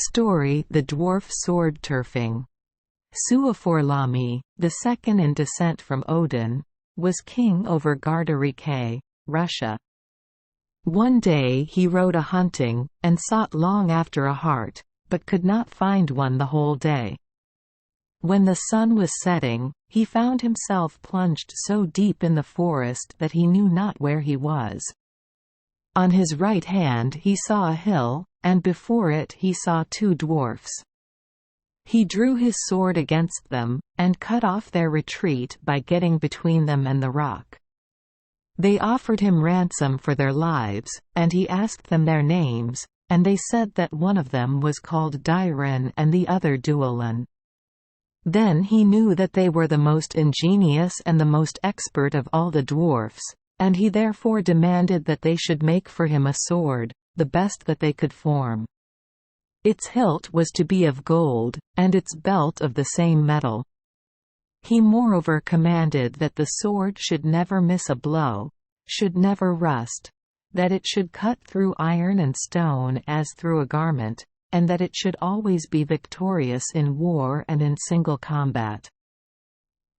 Story: The dwarf-sword Tirfing. Suaforlami, the second in descent from Odin, was king over Gardarike, Russia. One day he rode a-hunting, and sought long after a hart, but could not find one the whole day. When the sun was setting, he found himself plunged so deep in the forest that he knew not where he was. On his right hand he saw a hill, and before it he saw two dwarfs. He drew his sword against them, and cut off their retreat by getting between them and the rock. They offered him ransom for their lives, and he asked them their names, and they said that one of them was called Diren and the other Duolan. Then he knew that they were the most ingenious and the most expert of all the dwarfs, and he therefore demanded that they should make for him a sword, the best that they could form. Its hilt was to be of gold, and its belt of the same metal. He moreover commanded that the sword should never miss a blow, should never rust, that it should cut through iron and stone as through a garment, and that it should always be victorious in war and in single combat.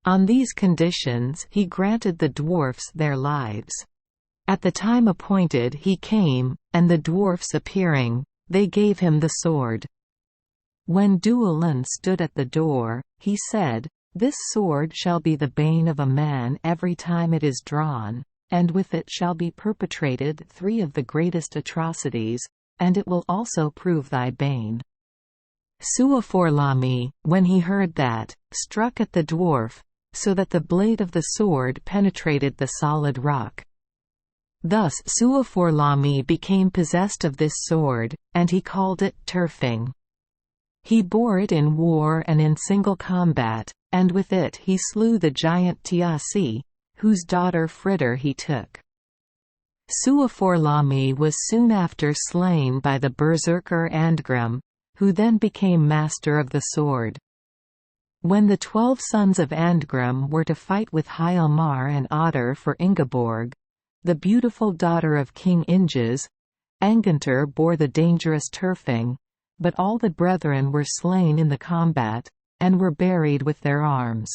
On these conditions he granted the dwarfs their lives. At the time appointed he came, and the dwarfs appearing, they gave him the sword. When Duolan stood at the door, he said, "This sword shall be the bane of a man every time it is drawn, and with it shall be perpetrated 3 of the greatest atrocities, and it will also prove thy bane." Suaforlami, when he heard that, struck at the dwarf, so that the blade of the sword penetrated the solid rock. Thus Suaforlami became possessed of this sword, and he called it Tirfing. He bore it in war and in single combat, and with it he slew the giant Tiasi, whose daughter Fritter he took. Suaforlami was soon after slain by the berserker Andgrim, who then became master of the sword. When the 12 sons of Andgrim were to fight with Hjalmar and Otter for Ingeborg, the beautiful daughter of King Inges, Angantyr bore the dangerous Tirfing, but all the brethren were slain in the combat, and were buried with their arms.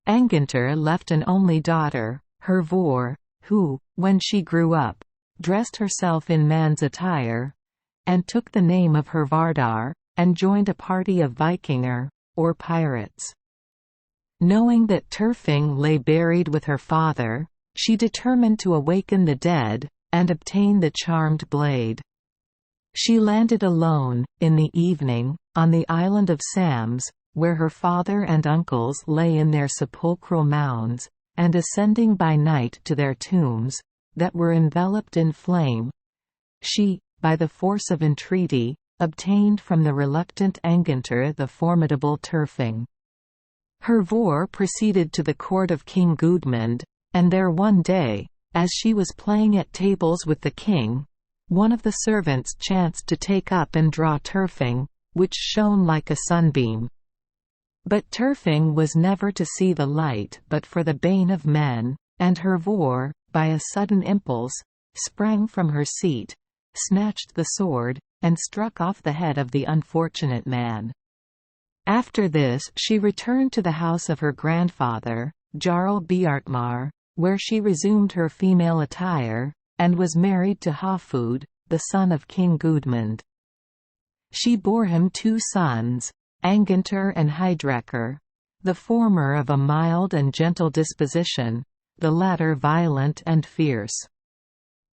Angantyr left an only daughter, Hervor, who, when she grew up, dressed herself in man's attire, and took the name of Hervardar, and joined a party of Vikinger, or pirates. Knowing that Tirfing lay buried with her father, she determined to awaken the dead, and obtain the charmed blade. She landed alone, in the evening, on the island of Sams, where her father and uncles lay in their sepulchral mounds, and ascending by night to their tombs, that were enveloped in flame, she, by the force of entreaty, obtained from the reluctant Angantyr the formidable Tirfing. Hervor proceeded to the court of King Gudmund, and there one day, as she was playing at tables with the king, one of the servants chanced to take up and draw Tirfing, which shone like a sunbeam. But Tirfing was never to see the light but for the bane of men, and Hervor, by a sudden impulse, sprang from her seat, snatched the sword, and struck off the head of the unfortunate man. After this she returned to the house of her grandfather, Jarl Bjartmar, where she resumed her female attire, and was married to Hafud, the son of King Gudmund. She bore him 2 sons, Angantyr and Hydrekr, the former of a mild and gentle disposition, the latter violent and fierce.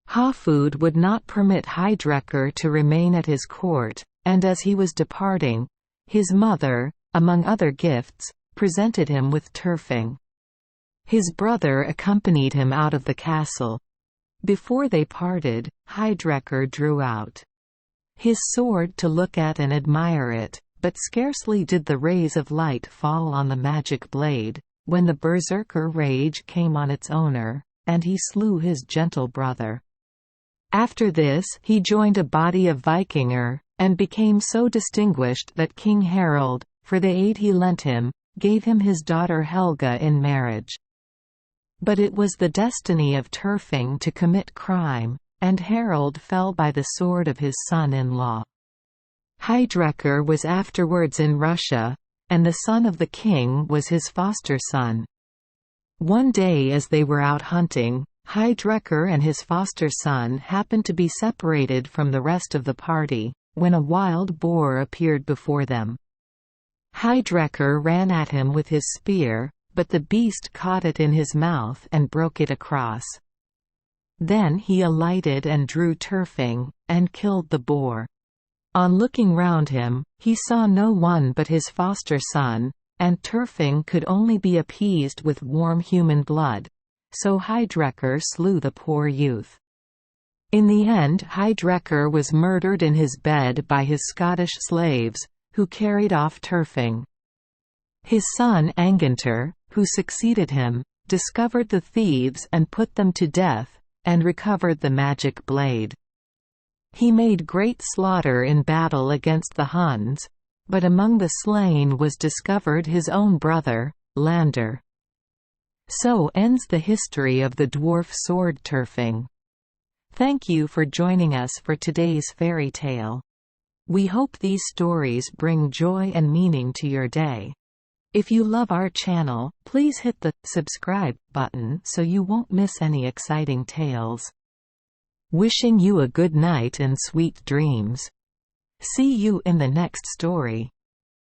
Hafud would not permit Hydrekr to remain at his court, and as he was departing, his mother, among other gifts, presented him with Tirfing. His brother accompanied him out of the castle. Before they parted, Hydrekr drew out his sword to look at and admire it, but scarcely did the rays of light fall on the magic blade, when the berserker rage came on its owner, and he slew his gentle brother. After this he joined a body of Vikinger, and became so distinguished that King Harald, for the aid he lent him, gave him his daughter Helga in marriage. But it was the destiny of Tirfing to commit crime, and Harald fell by the sword of his son-in-law. Heidrecker was afterwards in Russia, and the son of the king was his foster son. One day as they were out hunting, Heidrecker and his foster son happened to be separated from the rest of the party, when a wild boar appeared before them. Heidrecker ran at him with his spear, but the beast caught it in his mouth and broke it across. Then he alighted and drew Tirfing, and killed the boar. On looking round him, he saw no one but his foster son, and Tirfing could only be appeased with warm human blood, so Heidrecker slew the poor youth. In the end, Heidrecker was murdered in his bed by his Scottish slaves, who carried off Tirfing. His son Angantyr, who succeeded him, discovered the thieves and put them to death, and recovered the magic blade. He made great slaughter in battle against the Huns, but among the slain was discovered his own brother, Landr. So ends the history of the dwarf sword Tirfing. Thank you for joining us for today's fairy tale. We hope these stories bring joy and meaning to your day. If you love our channel, please hit the subscribe button so you won't miss any exciting tales. Wishing you a good night and sweet dreams. See you in the next story.